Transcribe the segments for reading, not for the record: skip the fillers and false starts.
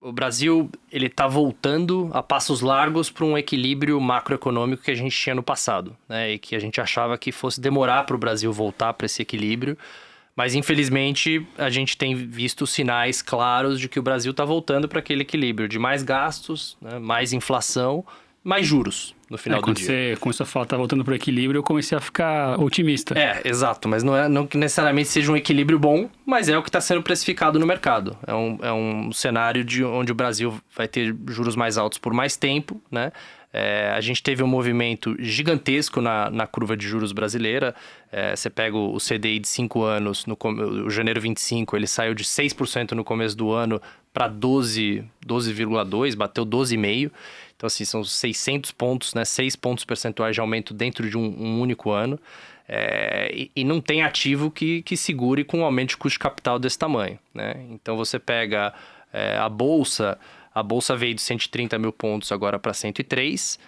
O Brasil, ele está voltando a passos largos para um equilíbrio macroeconômico que a gente tinha no passado, né? E que a gente achava que fosse demorar para o Brasil voltar para esse equilíbrio. Mas, infelizmente, a gente tem visto sinais claros de que o Brasil está voltando para aquele equilíbrio de mais gastos, né? Mais inflação, mais juros no final do Quando dia. você começou a falar, tá voltando pro equilíbrio, eu comecei a ficar otimista. Exato, mas não que necessariamente seja um equilíbrio bom, mas é o que está sendo precificado no mercado. É um cenário onde o Brasil vai ter juros mais altos por mais tempo, né? A gente teve um movimento gigantesco na curva de juros brasileira. Você pega o CDI de 5 anos, o janeiro 25, ele saiu de 6% no começo do ano para 12,2%, bateu 12,5%. Então, assim, são 600 pontos, né? 6 pontos percentuais de aumento dentro de um único ano. E não tem ativo que segure com um aumento de custo de capital desse tamanho, né? Então, você pega a Bolsa veio de 130 mil pontos agora para 103,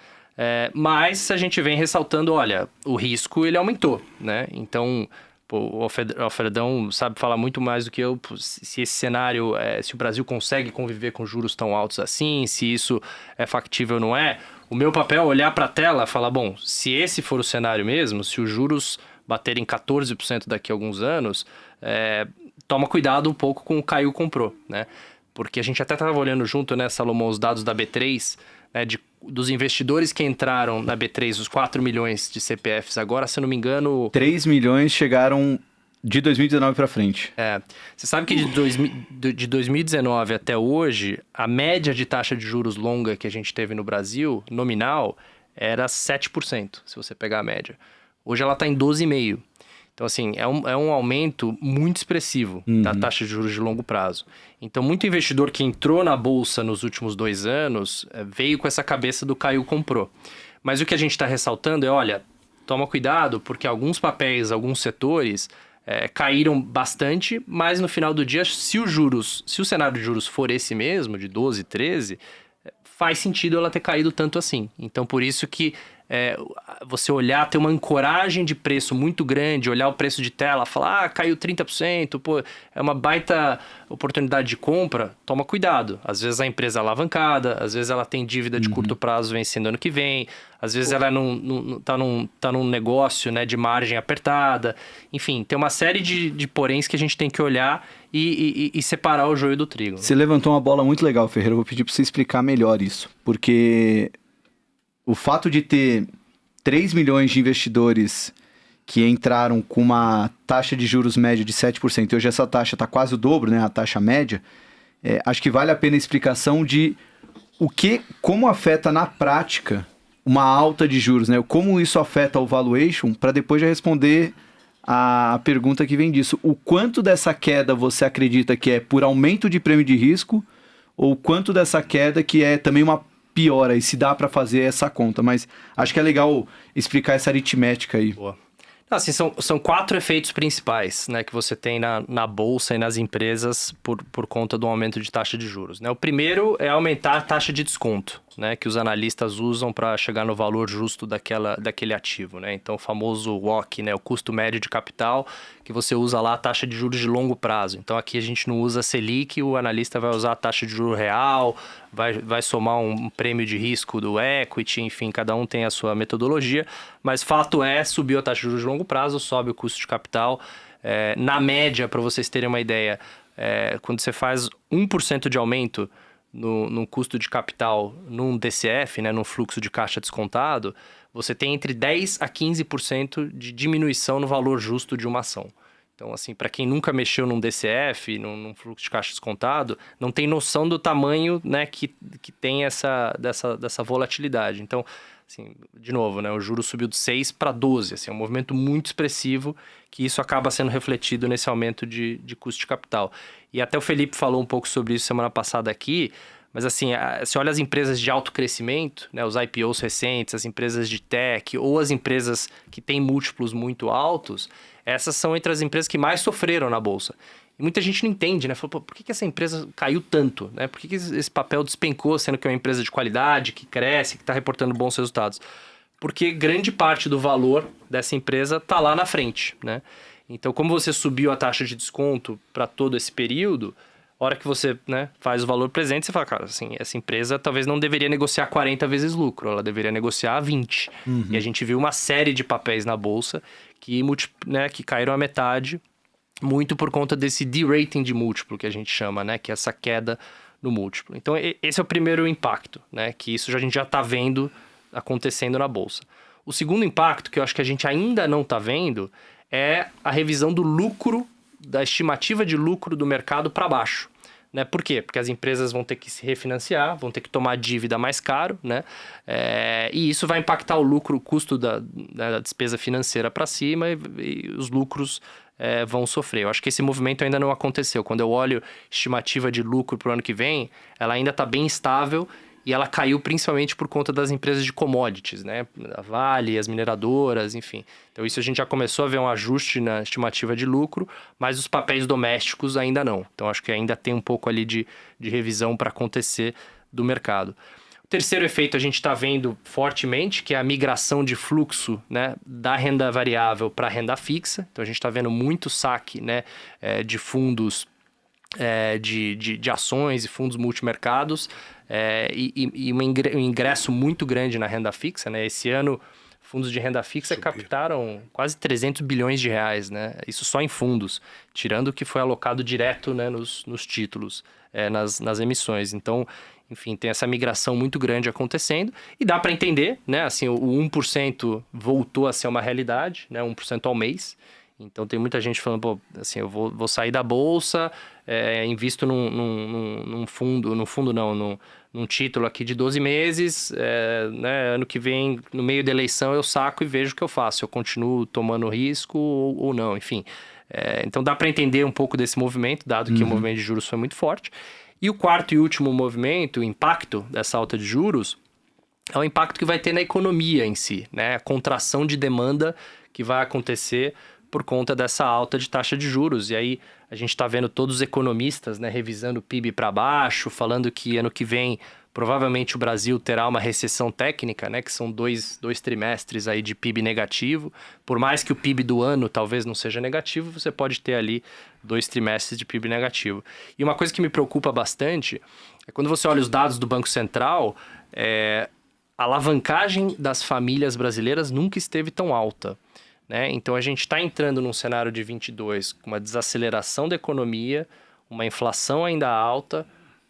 mas a gente vem ressaltando, olha, o risco ele aumentou, né? Então, o Alfredão sabe falar muito mais do que eu, se esse cenário, se o Brasil consegue conviver com juros tão altos assim, se isso é factível ou não é. O meu papel é olhar para a tela e falar, bom, se esse for o cenário mesmo, se os juros baterem 14% daqui a alguns anos, toma cuidado um pouco com o caiu comprou, né? Porque a gente até estava olhando junto, né, Salomão, os dados da B3, né, dos investidores que entraram na B3, os 4 milhões de CPFs agora, se eu não me engano... 3 milhões chegaram de 2019 para frente. Você sabe que de 2019 até hoje, a média de taxa de juros longa que a gente teve no Brasil, nominal, era 7%, se você pegar a média. Hoje ela está em 12,5%. Então, assim, é um aumento muito expressivo da taxa de juros de longo prazo. Então, muito investidor que entrou na Bolsa nos últimos 2 anos veio com essa cabeça do caiu, comprou. Mas o que a gente está ressaltando é, olha, toma cuidado, porque alguns papéis, alguns setores caíram bastante, mas no final do dia, se o cenário de juros for esse mesmo, de 12, 13, faz sentido ela ter caído tanto assim. Então, por isso que você olhar, ter uma ancoragem de preço muito grande, olhar o preço de tela, falar, caiu 30%, pô, é uma baita oportunidade de compra, toma cuidado. Às vezes a empresa é alavancada, às vezes ela tem dívida de curto prazo vencendo ano que vem, às vezes ela tá num negócio, né, de margem apertada. Enfim, tem uma série de poréns que a gente tem que olhar e separar o joio do trigo. Você levantou uma bola muito legal, Ferreira. Eu vou pedir para você explicar melhor isso. Porque o fato de ter 3 milhões de investidores que entraram com uma taxa de juros média de 7%, e hoje essa taxa está quase o dobro, né, a taxa média, acho que vale a pena a explicação de como afeta na prática uma alta de juros, né? Como isso afeta o valuation, para depois já responder a pergunta que vem disso. O quanto dessa queda você acredita que é por aumento de prêmio de risco, ou quanto dessa queda que é também uma piora, e se dá para fazer essa conta, mas acho que é legal explicar essa aritmética aí. Boa. Assim, são 4 efeitos principais, né, que você tem na Bolsa e nas empresas por conta do aumento de taxa de juros, né? O primeiro é aumentar a taxa de desconto, né, que os analistas usam para chegar no valor justo daquele ativo, né? Então, o famoso WACC, né, o custo médio de capital, que você usa lá a taxa de juros de longo prazo. Então, aqui a gente não usa Selic, o analista vai usar a taxa de juros real, vai somar um prêmio de risco do equity, enfim, cada um tem a sua metodologia, mas fato subiu a taxa de juros de longo prazo, sobe o custo de capital. Na média, para vocês terem uma ideia, quando você faz 1% de aumento no custo de capital num DCF, né, num fluxo de caixa descontado, você tem entre 10% a 15% de diminuição no valor justo de uma ação. Então, assim, para quem nunca mexeu num DCF, num fluxo de caixa descontado, não tem noção do tamanho, né, que tem dessa volatilidade. Então, assim, de novo, né, o juro subiu de 6 para 12, assim, é um movimento muito expressivo que isso acaba sendo refletido nesse aumento de custo de capital. E até o Felipe falou um pouco sobre isso semana passada aqui, mas assim, você olha as empresas de alto crescimento, né, os IPOs recentes, as empresas de tech ou as empresas que têm múltiplos muito altos, essas são entre as empresas que mais sofreram na Bolsa. E muita gente não entende, né? Fala, por que essa empresa caiu tanto? Né? Por que esse papel despencou, sendo que é uma empresa de qualidade, que cresce, que está reportando bons resultados? Porque grande parte do valor dessa empresa está lá na frente, né? Então, como você subiu a taxa de desconto para todo esse período, A hora que você, né, faz o valor presente, você fala, cara, assim, essa empresa talvez não deveria negociar 40 vezes lucro, ela deveria negociar 20. E a gente viu uma série de papéis na bolsa que caíram a metade, muito por conta desse de-rating de múltiplo que a gente chama, né, que é essa queda no múltiplo. Então, esse é o primeiro impacto, né, que isso a gente já está vendo acontecendo na bolsa. O segundo impacto, que eu acho que a gente ainda não está vendo, é a revisão do lucro, da estimativa de lucro do mercado para baixo. Né? Por quê? Porque as empresas vão ter que se refinanciar, vão ter que tomar dívida mais caro, né? E isso vai impactar o lucro, o custo da despesa financeira para cima e os lucros vão sofrer. Eu acho que esse movimento ainda não aconteceu. Quando eu olho estimativa de lucro para o ano que vem, ela ainda está bem estável e ela caiu principalmente por conta das empresas de commodities, né? A Vale, as mineradoras, enfim. Então isso a gente já começou a ver um ajuste na estimativa de lucro, mas os papéis domésticos ainda não. Então acho que ainda tem um pouco ali de revisão para acontecer do mercado. O terceiro efeito a gente está vendo fortemente, que é a migração de fluxo, né, da renda variável para a renda fixa. Então a gente está vendo muito saque, né, de fundos de ações e fundos multimercados e um ingresso muito grande na renda fixa, né? Esse ano, fundos de renda fixa captaram quase 300 bilhões de reais, né? Isso só em fundos, tirando o que foi alocado direto, né, nos títulos, nas emissões. Então, enfim, tem essa migração muito grande acontecendo e dá para entender, né? Assim, o 1% voltou a ser uma realidade, né? 1% ao mês. Então, tem muita gente falando, pô, assim, eu vou sair da bolsa, invisto num título aqui de 12 meses, né, ano que vem, no meio da eleição, eu saco e vejo o que eu faço. Eu continuo tomando risco ou não, enfim. Então, dá para entender um pouco desse movimento, dado que o movimento de juros foi muito forte. E o quarto e último movimento, o impacto dessa alta de juros, é o impacto que vai ter na economia em si, né? A contração de demanda que vai acontecer por conta dessa alta de taxa de juros. E aí a gente está vendo todos os economistas, né, revisando o PIB para baixo, falando que ano que vem provavelmente o Brasil terá uma recessão técnica, né, que são dois trimestres aí de PIB negativo. Por mais que o PIB do ano talvez não seja negativo, você pode ter ali 2 trimestres de PIB negativo. E uma coisa que me preocupa bastante é quando você olha os dados do Banco Central, a alavancagem das famílias brasileiras nunca esteve tão alta. Então, a gente está entrando num cenário de 22 com uma desaceleração da economia, uma inflação ainda alta,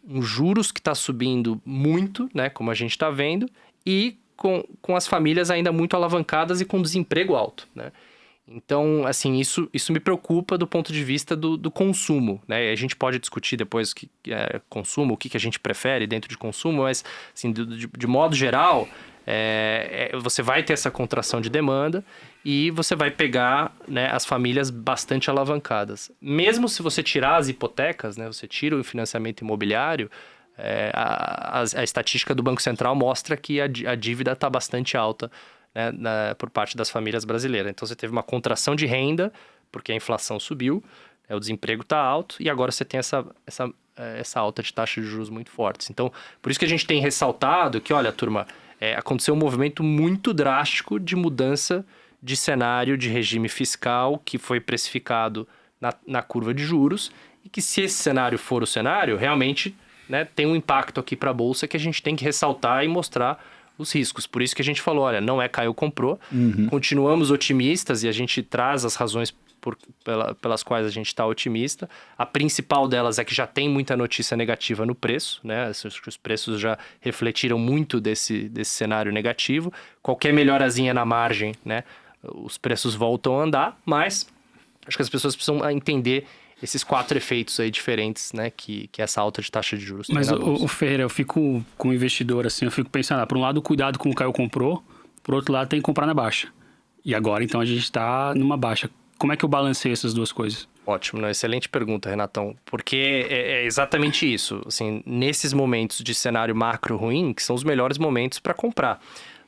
um juros que está subindo muito, né, como a gente está vendo, e com as famílias ainda muito alavancadas e com desemprego alto, né? Então, assim, isso me preocupa do ponto de vista do consumo, né? A gente pode discutir depois o que é consumo, o que a gente prefere dentro de consumo, mas, assim, de modo geral, você vai ter essa contração de demanda e você vai pegar, né, as famílias bastante alavancadas. Mesmo se você tirar as hipotecas, né, você tira o financiamento imobiliário, a estatística do Banco Central mostra que a dívida está bastante alta, né, por parte das famílias brasileiras. Então você teve uma contração de renda, porque a inflação subiu, o desemprego está alto e agora você tem essa alta de taxa de juros muito fortes. Então, por isso que a gente tem ressaltado que, olha, turma, aconteceu um movimento muito drástico de mudança de cenário de regime fiscal que foi precificado na curva de juros e que, se esse cenário for o cenário, realmente, né, tem um impacto aqui para a Bolsa que a gente tem que ressaltar e mostrar os riscos. Por isso que a gente falou, olha, não caiu, comprou, continuamos otimistas e a gente traz as razões pelas quais a gente está otimista. A principal delas é que já tem muita notícia negativa no preço, né? Os preços já refletiram muito desse cenário negativo. Qualquer melhorazinha na margem, né, os preços voltam a andar, mas acho que as pessoas precisam entender esses 4 efeitos aí diferentes, né, que essa alta de taxa de juros tem na bolsa. Mas, o Ferreira, eu fico como investidor, assim, eu fico pensando, por um lado, cuidado com o Caio comprou, por outro lado, tem que comprar na baixa. E agora, então, a gente está numa baixa. Como é que eu balanceio essas duas coisas? Ótimo, excelente pergunta, Renatão, porque é exatamente isso, assim, nesses momentos de cenário macro ruim, que são os melhores momentos para comprar.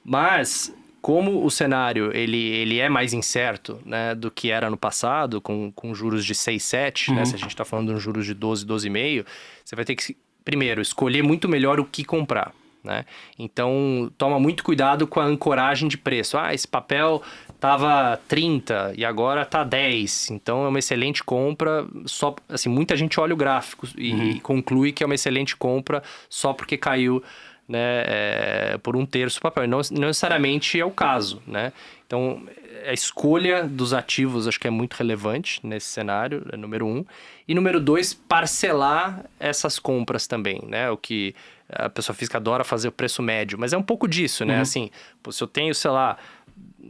Mas, como o cenário ele é mais incerto, né, do que era no passado, com juros de 6, 7, né, se a gente está falando de juros de 12, 12,5, você vai ter que, primeiro, escolher muito melhor o que comprar. Né? Então, toma muito cuidado com a ancoragem de preço. Esse papel tava 30 e agora tá 10. Então é uma excelente compra. Só, assim, muita gente olha o gráfico e conclui que é uma excelente compra só porque caiu, né, por 1/3 o papel. Não necessariamente é o caso, né? Então, a escolha dos ativos acho que é muito relevante nesse cenário, é número 1. E número 2, parcelar essas compras também, né? O que a pessoa física adora fazer o preço médio, mas é um pouco disso, né? Assim, se eu tenho, sei lá,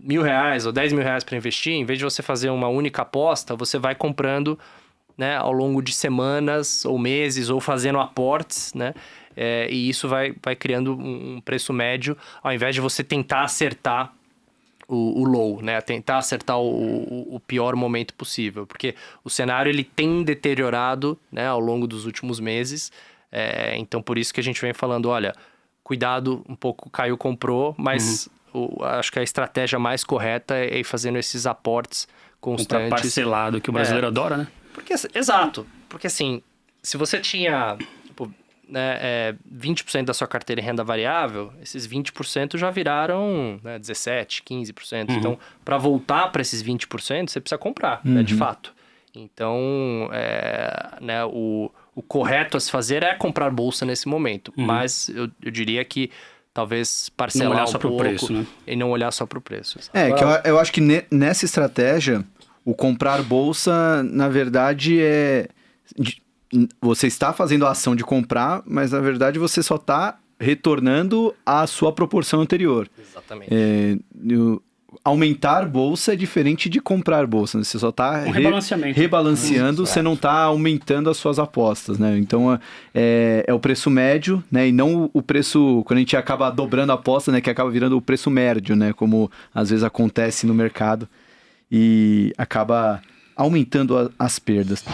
R$1.000 ou R$10.000 para investir, em vez de você fazer uma única aposta, você vai comprando, né, ao longo de semanas ou meses, ou fazendo aportes, né? E isso vai criando um preço médio, ao invés de você tentar acertar o low, né? Tentar acertar o pior momento possível. Porque o cenário ele tem deteriorado, né, ao longo dos últimos meses. Então, por isso que a gente vem falando, olha, cuidado, um pouco caiu, comprou, mas acho que a estratégia mais correta é ir fazendo esses aportes constantes. Comprar parcelado, que o brasileiro adora, né? Exato. Porque assim, se você tinha... né, 20% da sua carteira em renda variável, esses 20% já viraram, né, 17%, 15%. Então, para voltar para esses 20%, você precisa comprar, né, de fato. Então, né, o correto a se fazer é comprar bolsa nesse momento. Mas eu diria que talvez parcelar não olhar um só pouco pro preço, né? E não olhar só para o preço. Que eu acho que nessa estratégia, o comprar bolsa, na verdade, você está fazendo a ação de comprar, mas na verdade você só está retornando à sua proporção anterior. Exatamente. Aumentar bolsa é diferente de comprar bolsa, né? Você só está rebalanceando, você não está aumentando as suas apostas, né? Então é o preço médio, né? E não o preço, quando a gente acaba dobrando a aposta, né? Que acaba virando o preço médio, né? Como às vezes acontece no mercado e acaba aumentando as perdas.